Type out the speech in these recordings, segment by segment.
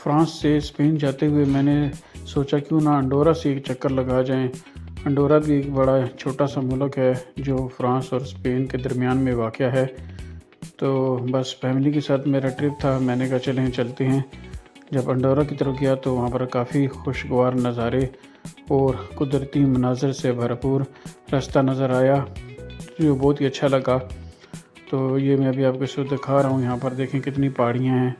France से Spain जाते हुए मैंने सोचा क्यों ना अंडोरा से एक चक्कर लगा जाएं। अंडोरा भी एक बड़ा छोटा सा मुल्क है जो फ्रांस और स्पेन के दरमियान में वाक़या है। तो बस फैमिली के साथ मेरा ट्रिप था, मैंने कहा चलें चलते हैं। जब अंडोरा की तरफ गया तो वहाँ पर काफ़ी खुशगवार नज़ारे और कुदरती मनाज़र से भरपूर रास्ता नज़र आया जो बहुत ही अच्छा लगा। तो ये मैं अभी आपको इसको दिखा रहा हूँ। यहाँ पर देखें कितनी पहाड़ियाँ हैं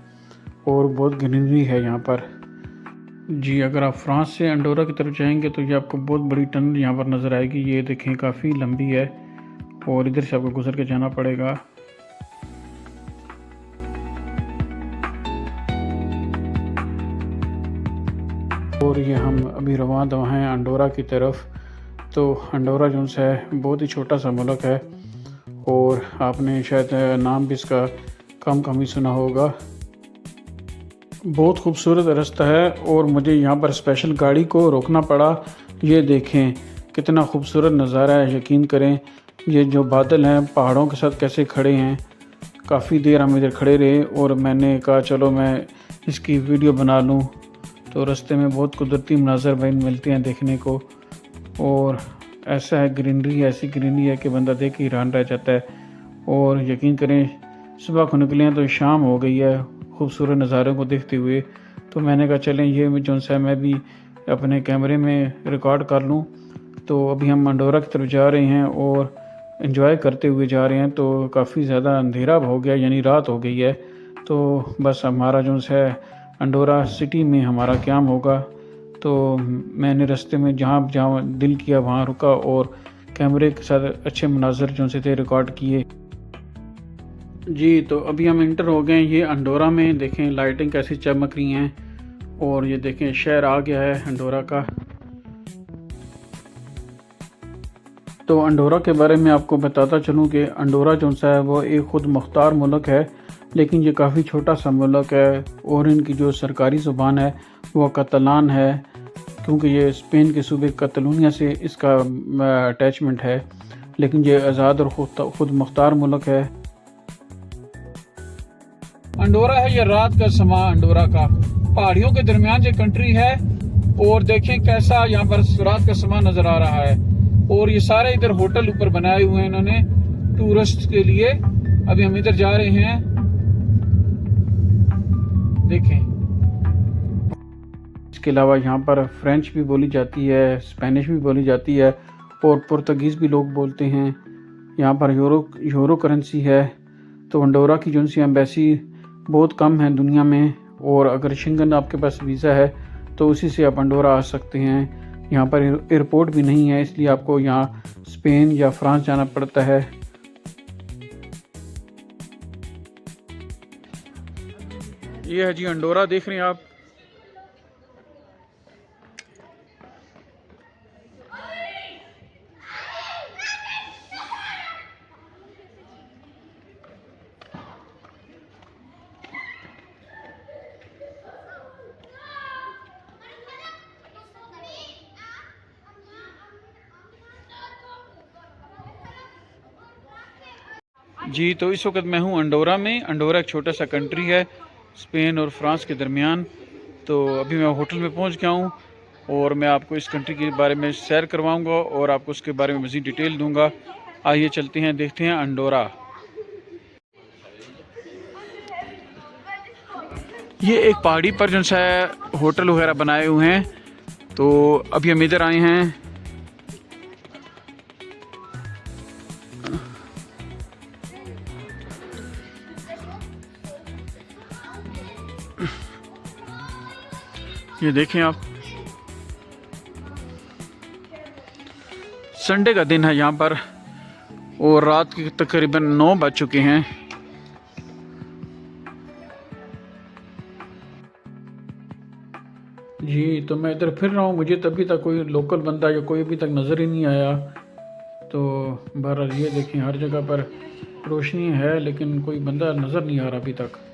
और बहुत ग्रीनरी है यहाँ पर। जी, अगर आप फ्रांस से अंडोरा की तरफ जाएंगे तो ये आपको बहुत बड़ी टनल यहाँ पर नज़र आएगी। ये देखें काफ़ी लंबी है और इधर से आपको गुजर के जाना पड़ेगा। और ये हम अभी रवां दवा हैं अंडोरा की तरफ। तो अंडोरा जो है बहुत ही छोटा सा मुल्क है और आपने शायद नाम भी इसका कम ही सुना होगा। बहुत खूबसूरत रास्ता है और मुझे यहाँ पर स्पेशल गाड़ी को रोकना पड़ा। ये देखें कितना खूबसूरत नज़ारा है, यकीन करें। ये जो बादल हैं पहाड़ों के साथ कैसे खड़े हैं। काफ़ी देर हम इधर खड़े रहे और मैंने कहा चलो मैं इसकी वीडियो बना लूँ। तो रास्ते में बहुत कुदरती मनाज़र भाई मिलते हैं देखने को और ऐसा है ग्रीनरी, ऐसी ग्रीनरी है कि बंदा देख के हैरान रह जाता है। और यकीन करें सुबह को निकले हैं तो शाम हो गई है खूबसूरत नज़ारों को देखते हुए। तो मैंने कहा चलें ये जो है मैं भी अपने कैमरे में रिकॉर्ड कर लूँ। तो अभी हम अंडोरा की तरफ जा रहे हैं और एंजॉय करते हुए जा रहे हैं। तो काफ़ी ज़्यादा अंधेरा हो गया, यानी रात हो गई है। तो बस हमारा जो है अंडोरा सिटी में हमारा क़याम होगा। तो मैंने रास्ते में जहाँ जहाँ दिल किया वहाँ रुका और कैमरे के साथ अच्छे मनाज़र जो से थे रिकॉर्ड किए। जी, तो अभी हम इंटर हो गए हैं ये अंडोरा में। देखें लाइटिंग कैसी चमक रही हैं और ये देखें शहर आ गया है अंडोरा का। तो अंडोरा के बारे में आपको बताता चलूँ कि अंडोरा जो है वो एक ख़ुद मुख्तार मुल्क है, लेकिन ये काफ़ी छोटा सा मुल्क है और इनकी जो सरकारी ज़ुबान है वो कतलान है, क्योंकि ये स्पेन के सूबे कतलूनिया से इसका अटैचमेंट है। लेकिन ये आज़ाद और ख़ुद मुख्तार मुल्क है। अंडोरा है ये रात का समा, अंडोरा का पहाड़ियों के दरमियान ये कंट्री है और देखें कैसा यहाँ पर रात का समा नजर आ रहा है। और ये सारे इधर होटल ऊपर बनाए हुए हैं इन्होंने टूरिस्ट के लिए। अभी हम इधर जा रहे हैं, देखें। इसके अलावा यहाँ पर फ्रेंच भी बोली जाती है, स्पेनिश भी बोली जाती है और पुर्तगीज़ भी लोग बोलते हैं। यहाँ पर यूरो करेंसी है। तो अंडोरा की जो सी एम्बेसी बहुत कम है दुनिया में और अगर शेंगन आपके पास वीज़ा है तो उसी से आप अंडोरा आ सकते हैं। यहाँ पर एयरपोर्ट भी नहीं है, इसलिए आपको यहाँ स्पेन या फ्रांस जाना पड़ता है। ये है जी अंडोरा, देख रहे हैं आप। जी, तो इस वक्त मैं हूँ अंडोरा में। अंडोरा एक छोटा सा कंट्री है स्पेन और फ्रांस के दरमियान। तो अभी मैं होटल में पहुँच गया हूँ और मैं आपको इस कंट्री के बारे में सैर करवाऊँगा और आपको उसके बारे में मज़ीद डिटेल दूँगा। आइए चलते हैं, देखते हैं अंडोरा। ये एक पहाड़ी पर जो है होटल वगैरह बनाए हुए हैं। तो अभी हम इधर आए हैं। ये देखें आप, संडे का दिन है यहाँ पर और रात के तकरीबन 9 बज चुके हैं। जी, तो मैं इधर फिर रहा हूँ, मुझे तभी तक कोई लोकल बंदा या कोई अभी तक नज़र ही नहीं आया। तो बहरहाल ये देखें हर जगह पर रोशनी है लेकिन कोई बंदा नज़र नहीं आ रहा अभी तक।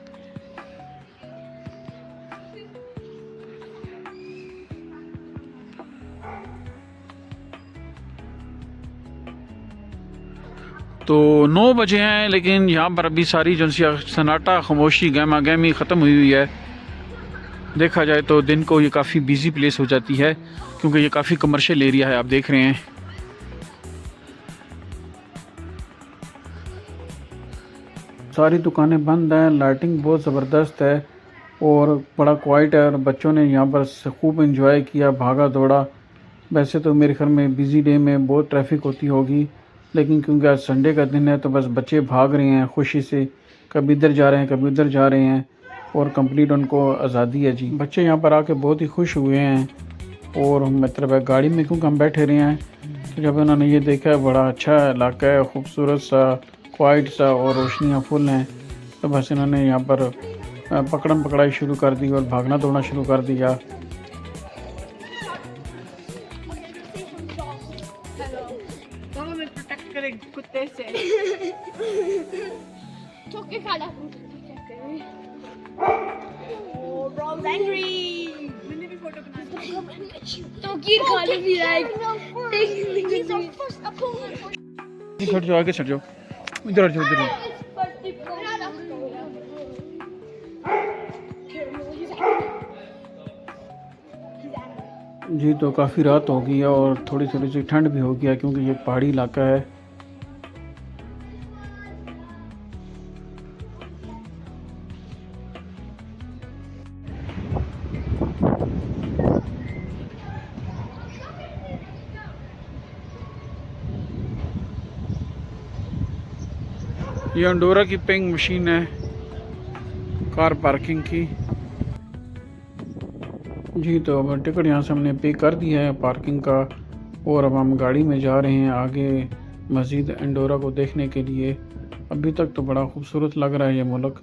तो 9 बजे हैं लेकिन यहाँ पर अभी सारी जो सन्नाटा खामोशी गहमा गहमी ख़त्म हुई है। देखा जाए तो दिन को ये काफ़ी बिजी प्लेस हो जाती है, क्योंकि ये काफ़ी कमर्शियल एरिया है, आप देख रहे हैं। सारी दुकानें बंद हैं, लाइटिंग बहुत ज़बरदस्त है और बड़ा क्वाइट है, और बच्चों ने यहाँ पर खूब एंजॉय किया, भागा दौड़ा। वैसे तो मेरे ख्याल में बिज़ी डे में बहुत ट्रैफिक होती होगी, लेकिन क्योंकि आज संडे का दिन है तो बस बच्चे भाग रहे हैं खुशी से, कभी इधर जा रहे हैं कभी उधर जा रहे हैं, और कंप्लीट उनको आज़ादी है जी। बच्चे यहाँ पर आके बहुत ही खुश हुए हैं, और मतलब गाड़ी में क्योंकि हम बैठे रहे हैं तो जब उन्होंने ये देखा है बड़ा अच्छा इलाका है, खूबसूरत सा, क्वाइट सा, और रोशनियाँ फुल हैं, तो बस इन्होंने यहाँ पर पकड़म पकड़ाई शुरू कर दी और भागना दौड़ना शुरू कर दिया। कुत्ते से ठोके खा ला। Bro angry. मैंने भी फोटो बना ली। तो कीर खा ले भी लाइक। छट जाओ, आगे छट जाओ, इधर आ जाओ, इधर आ। जी तो काफ़ी रात हो गई है और थोड़ी थोड़ी सी ठंड भी हो गया, क्योंकि ये पहाड़ी इलाका है। ये अंडोरा की पेइंग मशीन है कार पार्किंग की। जी तो अब टिकट यहाँ से हमने पे कर दिया है पार्किंग का, और अब हम गाड़ी में जा रहे हैं आगे मस्जिद अंडोरा को देखने के लिए। अभी तक तो बड़ा खूबसूरत लग रहा है ये मुल्क,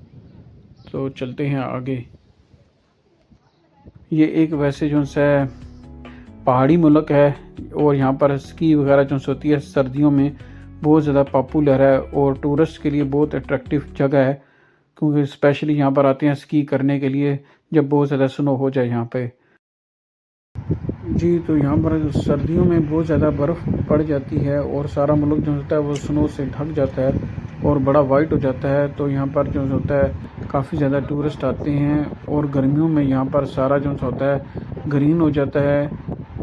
तो चलते हैं आगे। ये एक वैसे जो है पहाड़ी मुल्क है, और यहाँ पर स्की वगैरह जो होती है सर्दियों में बहुत ज़्यादा पॉपुलर है, और टूरिस्ट के लिए बहुत अट्रैक्टिव जगह है, क्योंकि स्पेशली यहाँ पर आते हैं स्की करने के लिए जब बहुत ज़्यादा स्नो हो जाए यहाँ पे। जी तो यहाँ पर सर्दियों में बहुत ज़्यादा बर्फ़ पड़ जाती है और सारा मुल्क जो होता है वो स्नो से ढक जाता है और बड़ा वाइट हो जाता है। तो यहाँ पर जो होता है काफ़ी ज़्यादा टूरिस्ट आते हैं, और गर्मियों में यहाँ पर सारा जो होता है ग्रीन हो जाता है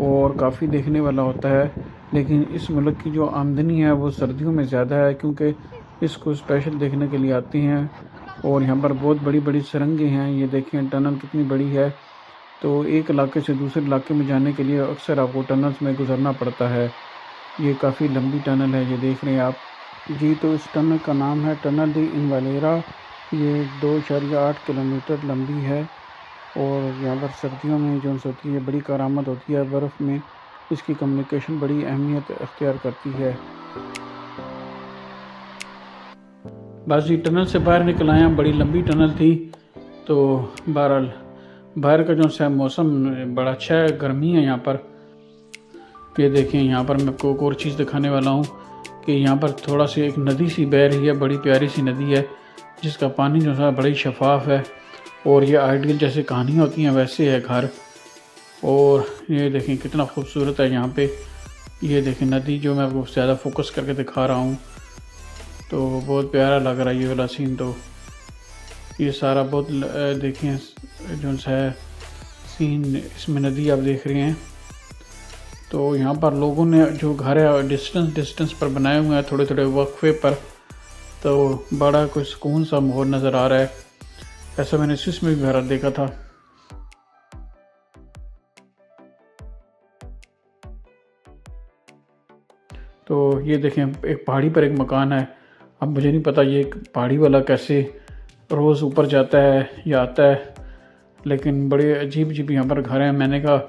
और काफ़ी देखने वाला होता है। लेकिन इस मुल्क की जो आमदनी है वो सर्दियों में ज़्यादा है, क्योंकि इसको स्पेशल देखने के लिए आते हैं। और यहाँ पर बहुत बड़ी बड़ी सुरंगें हैं, ये देखें टनल कितनी बड़ी है। तो एक इलाके से दूसरे इलाके में जाने के लिए अक्सर आपको टनल्स में गुजरना पड़ता है। ये काफ़ी लंबी टनल है, ये देख रहे हैं आप। जी तो इस टनल का नाम है टनल दी इनवालेरा। ये 2.8 किलोमीटर लंबी है, और यहाँ पर सर्दियों में जो होती है बड़ी करामत होती है, बर्फ़ में इसकी कम्युनिकेशन बड़ी अहमियत अख्तियार करती है। बस ये टनल से बाहर निकल आए हैं, बड़ी लंबी टनल थी। तो बहरहाल बाहर का जो है मौसम बड़ा अच्छा है, गर्मी है यहाँ पर। ये देखें यहाँ पर मैं आपको एक और चीज़ दिखाने वाला हूँ कि यहाँ पर थोड़ा सी एक नदी सी बह रही है, बड़ी प्यारी सी नदी है जिसका पानी जो है बड़ी शफाफ है, और ये आइडियल जैसे कहानियाँ होती हैं वैसे है घर। और ये देखें कितना खूबसूरत है यहाँ पे। ये देखें नदी जो मैं आपको ज़्यादा फोकस करके दिखा रहा हूँ, तो बहुत प्यारा लग रहा है ये वाला सीन। तो ये सारा बहुत देखें जो है सीन, इसमें नदी आप देख रहे हैं। तो यहाँ पर लोगों ने जो घर है डिस्टेंस पर बनाए हुए हैं, थोड़े थोड़े वक्फे पर, तो बड़ा कोई सुकून सा माहौल नज़र आ रहा है। ऐसा मैंने स्विस में भी घर देखा था। तो ये देखें एक पहाड़ी पर एक मकान है। अब मुझे नहीं पता ये पहाड़ी वाला कैसे रोज़ ऊपर जाता है या आता है, लेकिन बड़े अजीब अजीब यहाँ पर घर हैं। मैंने कहा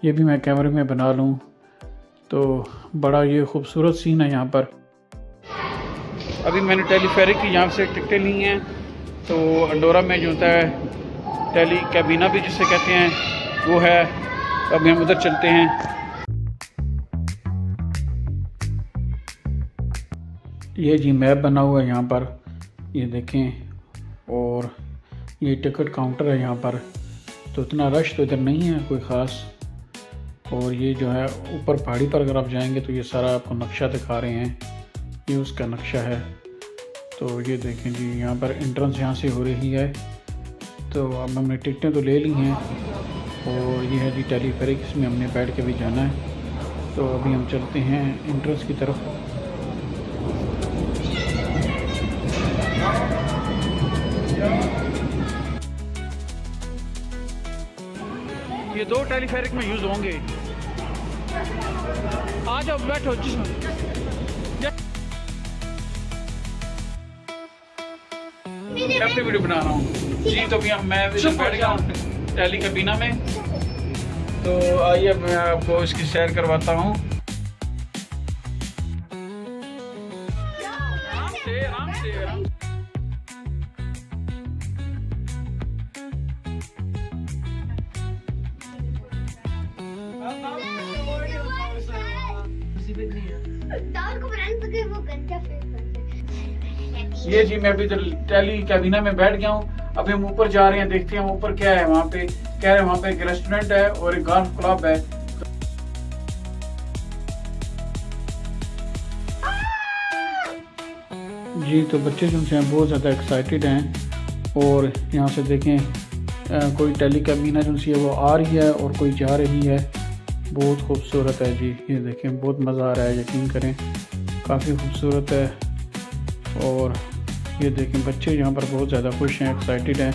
ये भी मैं कैमरे में बना लूँ, तो बड़ा ये खूबसूरत सीन है यहाँ पर। अभी मैंने टेलीफेरिक की यहाँ से टिकटें ली हैं, तो अंडोरा में जो होता है टेली कैबिना भी जिसे कहते हैं वो है। अभी हम उधर चलते हैं। ये जी मैप बना हुआ है यहाँ पर, ये देखें, और ये टिकट काउंटर है यहाँ पर। तो इतना रश तो इधर नहीं है कोई ख़ास। और ये जो है ऊपर पहाड़ी पर अगर आप जाएंगे तो ये सारा आपको नक्शा दिखा रहे हैं, ये उसका नक्शा है। तो ये देखें जी यहाँ पर एंट्रेंस यहाँ से हो रही है, तो अब हमने टिकटें तो ले ली हैं और ये है जी टेलीफेरिक, इसमें हमने बैठ के भी जाना है। तो अभी हम चलते हैं एंट्रेंस की तरफ। ये 2 टेलीफेरिक में यूज़ होंगे। आ जाओ बैठो जिसमें अपनी वीडियो बना रहा हूँ जी। तो भी मैं बैठ गया हूँ टैली कैबिना में। तो आइए मैं आपको इसकी सैर करवाता हूँ। आराम से। ये जी मैं अभी टैली कैबिना में बैठ गया हूँ। अभी हम ऊपर जा रहे हैं, देखते हैं ऊपर क्या है। वहाँ पे कह रहे हैं वहाँ पे एक रेस्टोरेंट है और एक गोल्फ क्लब है। जी तो बच्चे जो हैं बहुत ज़्यादा एक्साइटेड हैं। और यहाँ से देखें कोई टैली कैबिना जो है वो आ रही है और कोई जा रही है। बहुत खूबसूरत है जी, ये देखें बहुत मज़ा आ रहा है, यकीन करें काफ़ी खूबसूरत है। और ये देखें बच्चे यहाँ पर बहुत ज़्यादा खुश हैं, एक्साइटेड हैं।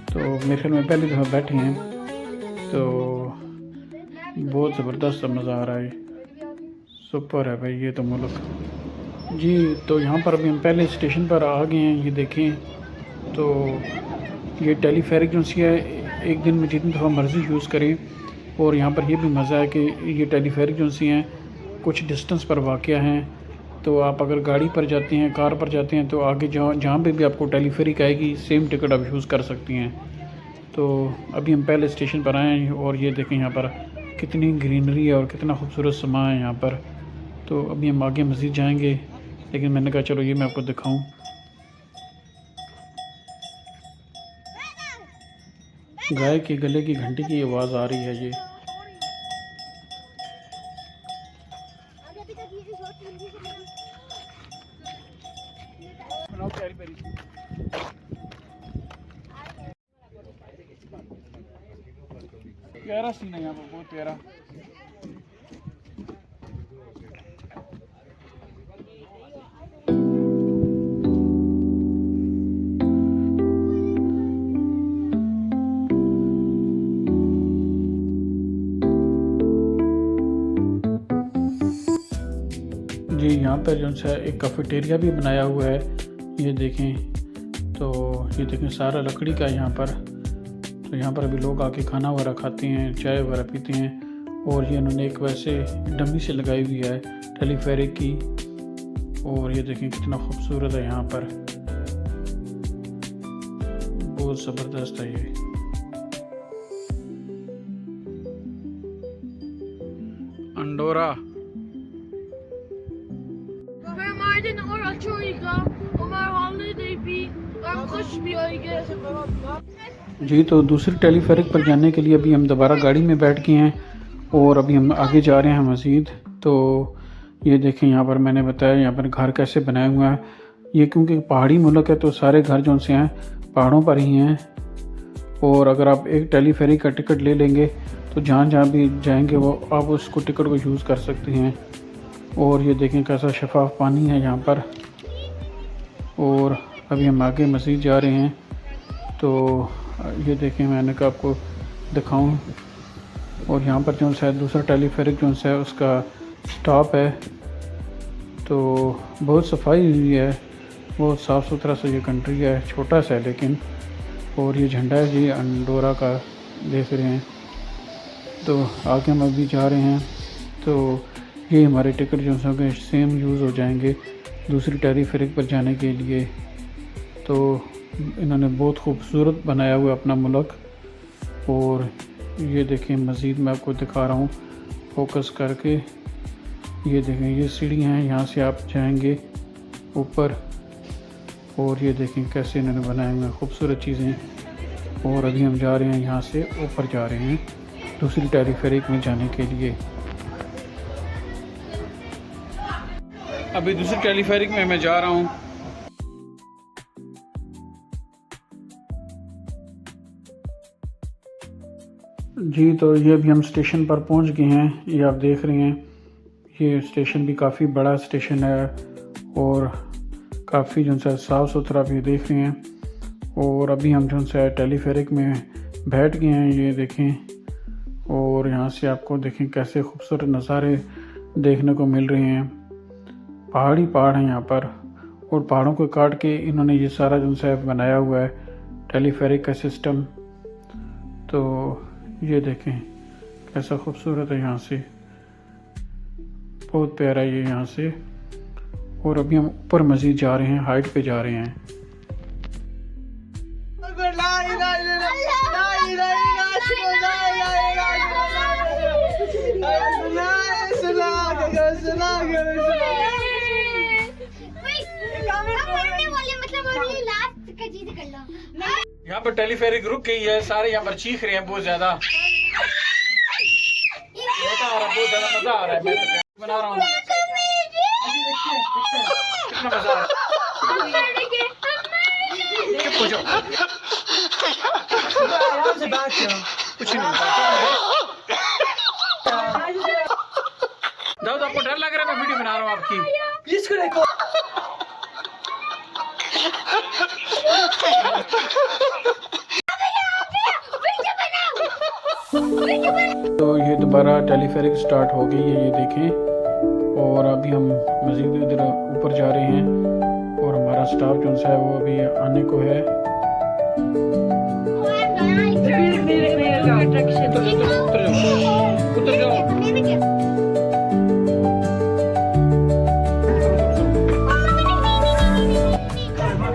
तो मेरे ख्याल में पहली दफ़ा बैठे हैं तो बहुत ज़बरदस्त मज़ा आ रहा है। सुपर है भाई ये तो मुल्क जी। तो यहाँ पर अभी हम पहले स्टेशन पर आ गए हैं। ये देखें तो ये टेलीफेरिक जो है एक दिन में जितनी दफ़ा मर्ज़ी यूज़ करें। और यहाँ पर ये भी मज़ा है कि ये टेलीफेरिक जो हैं कुछ डिस्टेंस पर वाक़या हैं। तो आप अगर गाड़ी पर जाते हैं, कार पर जाते हैं, तो आगे जहाँ पे भी आपको टेलीफेरिक आएगी सेम टिकट आप यूज़ कर सकती हैं। तो अभी हम पहले स्टेशन पर आए हैं और ये देखें यहाँ पर कितनी ग्रीनरी है और कितना खूबसूरत समा है यहाँ पर। तो अभी हम आगे मज़ीद जाएंगे, लेकिन मैंने कहा चलो ये मैं आपको दिखाऊं। गाय के गले की घंटी की आवाज़ आ रही है। ये प्यारा सीन है यहाँ पर, बहुत प्यारा। जी यहाँ पर जो है एक कैफेटेरिया भी बनाया हुआ है। ये देखें तो ये देखें सारा लकड़ी का यहाँ पर। तो यहाँ पर अभी लोग आके खाना वगैरह खाते हैं, चाय वगैरह पीते हैं। और ये उन्होंने एक वैसे डमी से लगाई हुई है टेलीफेरिक की। और ये देखें कितना खूबसूरत है यहाँ पर, बहुत ज़बरदस्त है ये। अंडोरा जी। तो दूसरी टेलीफेरिक पर जाने के लिए अभी हम दोबारा गाड़ी में बैठ गए हैं और अभी हम आगे जा रहे हैं मज़ीद। तो ये देखें यहाँ पर मैंने बताया यहाँ पर घर कैसे बनाया हुआ है। ये क्योंकि पहाड़ी मुल्क है तो सारे घर जो से हैं पहाड़ों पर ही हैं। और अगर आप एक टेलीफेरिक का टिकट ले लेंगे तो जहाँ भी जाएंगे वो आप उसको टिकट को यूज़ कर सकते हैं। और ये देखें कैसा शफाफ पानी है यहाँ पर। और अभी हम आगे मज़ीद जा रहे हैं। तो ये देखें मैंने कहा आपको दिखाऊं। और यहाँ पर जो है दूसरा टेलीफेरिक जो है उसका स्टॉप है। तो बहुत सफाई हुई है, बहुत साफ़ सुथरा सा ये कंट्री है, छोटा सा है लेकिन। और ये झंडा है जी अंडोरा का, देख रहे हैं। तो आगे हम अभी जा रहे हैं। तो ये हमारे टिकट जो है सेम यूज़ हो जाएंगे दूसरी टेलीफेरिक पर जाने के लिए। तो इन्होंने बहुत खूबसूरत बनाया हुआ अपना मुल्क। और ये देखें मज़ीद मैं आपको दिखा रहा हूँ फोकस करके। ये देखें ये सीढ़ियाँ हैं, यहाँ से आप जाएंगे ऊपर। और ये देखें कैसे इन्होंने बनाए हुए खूबसूरत चीज़ें। और अभी हम जा रहे हैं यहाँ से ऊपर जा रहे हैं दूसरी टेलीफेरिक में जाने के लिए। अभी दूसरी टेलीफेरिक में मैं जा रहा हूँ। जी तो ये अभी हम स्टेशन पर पहुंच गए हैं। ये आप देख रहे हैं, ये स्टेशन भी काफ़ी बड़ा स्टेशन है और काफ़ी जो है साफ़ सुथरा भी देख रहे हैं। और अभी हम जो है टेलीफेरिक में बैठ गए हैं, ये देखें। और यहाँ से आपको देखें कैसे खूबसूरत नज़ारे देखने को मिल रहे हैं। पहाड़ी पहाड़ हैं यहाँ पर, और पहाड़ों को काट के इन्होंने ये सारा जो है बनाया हुआ है टेलीफेरिक का सिस्टम। तो ये देखें कैसा खूबसूरत है यहाँ से, बहुत प्यारा ये यहाँ से। और अभी हम ऊपर मज़ीद जा रहे हैं, हाइट पे जा रहे हैं। यहाँ पर टेलीफेरिक रुक गई है, सारे यहाँ पर चीख रहे हैं बहुत ज्यादा। मजा आ रहा है, बहुत ज्यादा मजा आ रहा है। मैं तो बना रहा हूँ, कितना मजा आ रहा है। चुप हो जाओ, कुछ नहीं दाऊद, आपको डर लग रहा है? मैं वीडियो बना रहा हूँ आपकी। तो ये दोबारा टेलीफेरिक स्टार्ट हो गई है, ये देखें। और अभी हम मज़ीद इधर ऊपर जा रहे हैं और हमारा स्टाफ जो है वो अभी आने को है। उतर जाओ।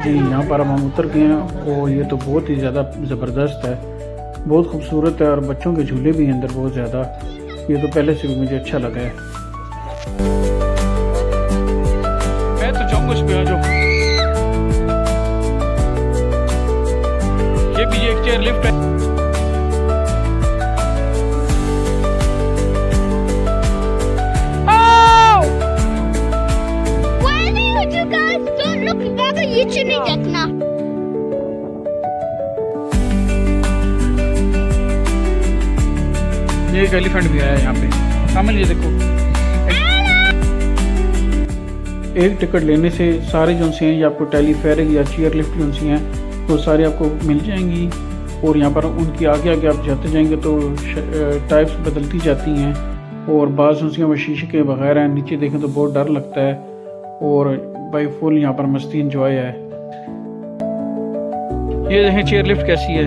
जी यहाँ पर अब हम उतर गए हैं और ये तो बहुत ही ज़्यादा ज़बरदस्त है, बहुत खूबसूरत है। और बच्चों के झूले भी हैं अंदर बहुत ज़्यादा, ये तो पहले से भी मुझे अच्छा लगा है। मैं तो जाऊँगा उस पे, आ जाओ। ये भी एक चेयर लिफ्ट है। ये नहीं देखना। ये एक एलिफेंट भी आया है यहाँ पे, कामिल ये देखो। एक टिकट लेने से सारे जो हैं ये आपको टेलीफेरिक या चेयर लिफ्ट जो हैं वो सारे आपको मिल जाएंगी। और यहाँ पर उनकी आगे आगे आप जाते जाएंगे तो टाइप्स बदलती जाती हैं। और बाज़ उनसे शीशे के वगैरह हैं, नीचे देखें तो बहुत डर लगता है। और भाई फुल यहाँ पर मस्ती इंजॉय है। ये देखें चेयर लिफ्ट कैसी है।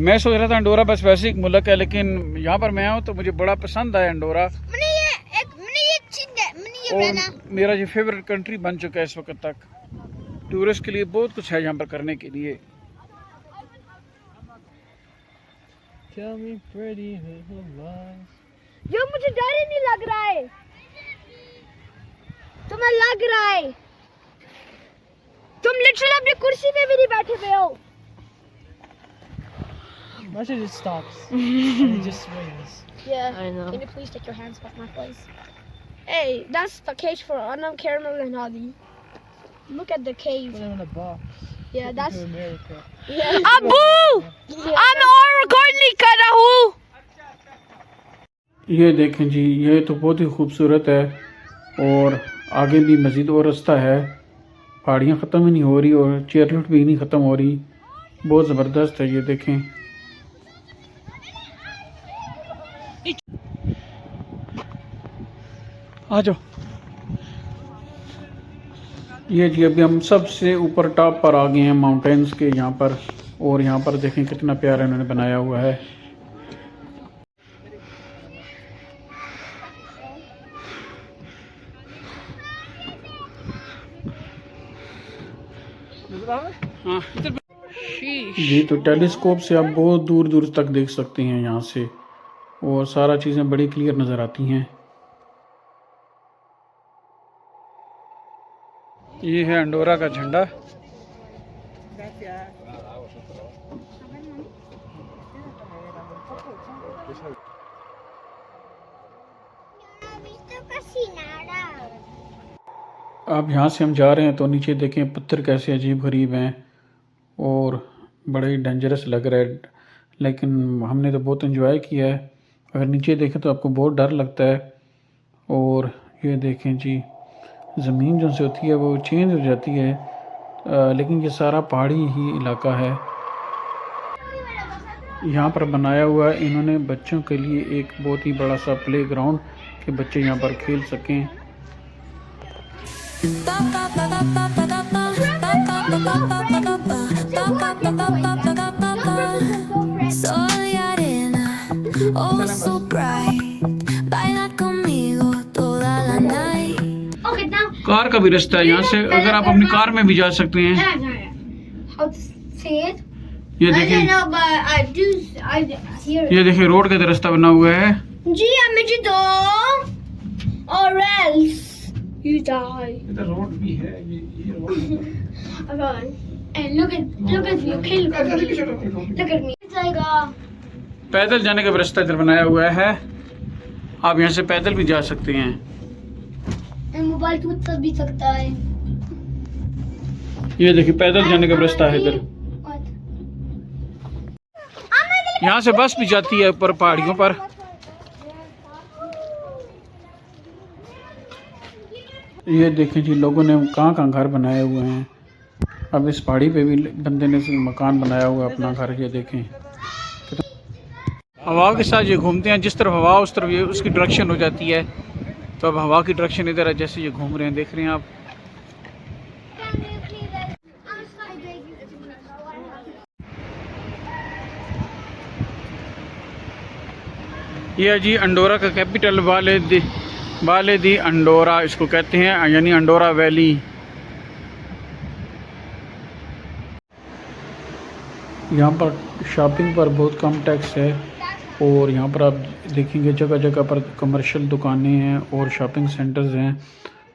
मैं सोच रहा था अंडोरा बस वैसे एक मुल्क है, लेकिन यहाँ पर मैं आऊँ तो मुझे बड़ा पसंद आया अंडोरा। और मेरा ये फेवरेट कंट्री बन चुका है इस वक्त तक। टूरिस्ट के लिए बहुत कुछ है यहाँ पर करने के लिए। जो मुझे डर ही नहीं लग रहा है, तुम्हें लग रहा है। तुम लिटरली अपनी कुर्सी पे भी नहीं बैठे हुए हो। Imagine it stops and it just rains. Yeah, I know. Can you please take your hands off my face? Hey, that's the cage for Anam, Caramel, and Hadi. Look at the cave. Put them in a box. Yeah, that's. To America. Yeah. Abu, I'm और record नहीं कर रहा हूँ। ये देखें जी, ये तो बहुत ही खूबसूरत है। और आगे भी मज़ीद और रास्ता है, पहाड़ियाँ ख़त्म ही नहीं हो रही और चेयर लिफ्ट भी नहीं ख़त्म हो रही। बहुत ज़बरदस्त है, ये देखें। आ जाओ। ये जी अभी हम सबसे ऊपर टॉप पर आ गए हैं माउंटेन्स के यहाँ पर। और यहाँ पर देखें कितना प्यारा इन्होंने बनाया हुआ है। हाँ जी, तो टेलीस्कोप से आप बहुत दूर दूर तक देख सकते हैं यहाँ से, और सारा चीज़ें बड़ी क्लियर नज़र आती हैं। ये है अंडोरा का झंडा। अब यहाँ से हम जा रहे हैं तो नीचे देखें पत्थर कैसे अजीब गरीब हैं और बड़े ही डेंजरस लग रहा है, लेकिन हमने तो बहुत एंजॉय किया है। अगर नीचे देखें तो आपको बहुत डर लगता है। और ये देखें जी, ज़मीन जो से होती है वो चेंज हो जाती है, लेकिन ये सारा पहाड़ी ही इलाका है। यहाँ पर बनाया हुआ है इन्होंने बच्चों के लिए एक बहुत ही बड़ा सा प्ले ग्राउंड कि बच्चे यहाँ पर खेल सकें। कार का भी रास्ता है यहाँ से, अगर आप अपनी कार में भी जा सकते हैं। ये देखिए, ये देखिए रोड का रास्ता बना हुआ है जी। और else you die. इधर रोड भी है, ये road And look at me, okay, look at me. जाएगा। पैदल जाने का रास्ता इधर बनाया हुआ है, आप यहाँ से पैदल भी जा सकते हैं। मोबाइल टूट भी सकता है। ये देखिए पैदल जाने का रास्ता है इधर। यहाँ से बस भी जाती है ऊपर पहाड़ियों पर। ये देखें जी, लोगों ने कहाँ कहाँ घर बनाए हुए हैं। अब इस पहाड़ी पे भी बंदे ने मकान बनाया हुआ है अपना घर। ये देखें हवा के साथ ये घूमते हैं, जिस तरफ हवा उस तरफ ये उसकी डायरेक्शन हो जाती है। तो अब हवा की डायरेक्शन इधर है, जैसे ये घूम रहे हैं, देख रहे हैं आप। ये जी अंडोरा का कैपिटल वाले दी अंडोरा इसको कहते हैं, यानी अंडोरा वैली। यहाँ पर शॉपिंग पर बहुत कम टैक्स है और यहाँ पर आप देखेंगे जगह जगह पर कमर्शियल दुकानें हैं और शॉपिंग सेंटर्स हैं।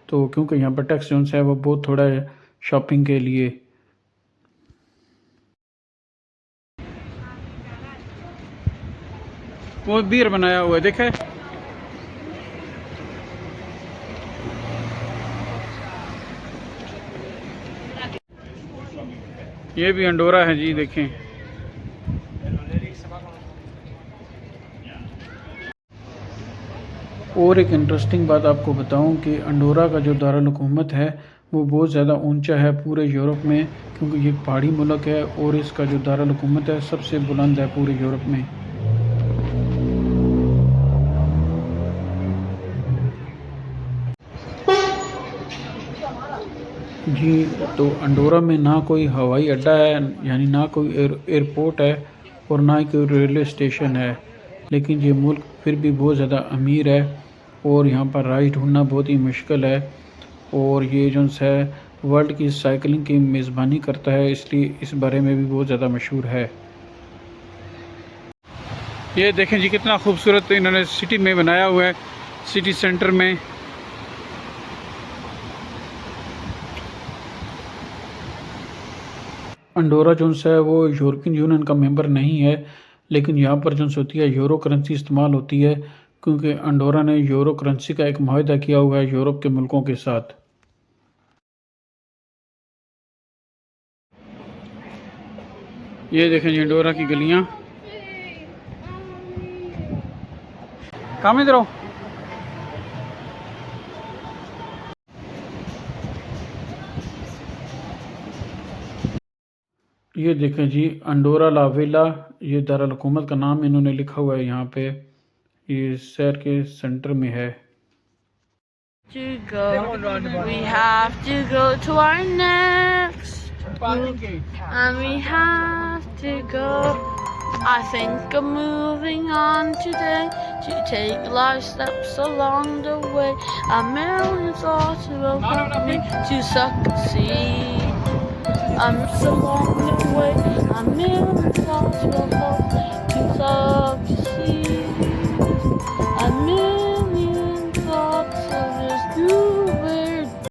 तो क्योंकि यहाँ पर टैक्स जो है वो बहुत थोड़ा है शॉपिंग के लिए। वो बीयर बनाया हुआ है, देखे। ये भी अंडोरा है जी, देखें। और एक इंटरेस्टिंग बात आपको बताऊं कि अंडोरा का जो दारुल हुकूमत है वो बहुत ज़्यादा ऊंचा है पूरे यूरोप में, क्योंकि ये पहाड़ी मुल्क है और इसका जो दारुल हुकूमत है सबसे बुलंद है पूरे यूरोप में। जी, तो अंडोरा में ना कोई हवाई अड्डा है, यानी ना कोई एयरपोर्ट है और ना ही कोई रेलवे स्टेशन है, लेकिन ये मुल्क फिर भी बहुत ज़्यादा अमीर है और यहाँ पर राइड ढूंढना बहुत ही मुश्किल है। और ये जो है वर्ल्ड की साइकिलिंग की मेज़बानी करता है, इसलिए इस बारे में भी बहुत ज़्यादा मशहूर है। ये देखें जी, कितना खूबसूरत इन्होंने सिटी में बनाया हुआ है, सिटी सेंटर में। अंडोरा जो है वो यूरोपियन यूनियन का मेंबर नहीं है, लेकिन यहाँ पर जो होती है यूरो करेंसी इस्तेमाल होती है, क्योंकि अंडोरा ने यूरो करेंसी का एक मुआहदा किया हुआ है यूरोप के मुल्कों के साथ। ये देखें जी अंडोरा की गलियाँ। काम इधर आओ। ये देखें जी अंडोरा ला वेला, ये दारुल हुकूमत का नाम इन्होंने लिखा हुआ है यहाँ पे, ये शहर के सेंटर में है। We have to go to our next and we have to go. I think I'm moving on today to take life steps along the way. A million thoughts will help me to succeed. I'm so long the way. A million thoughts will help me to succeed.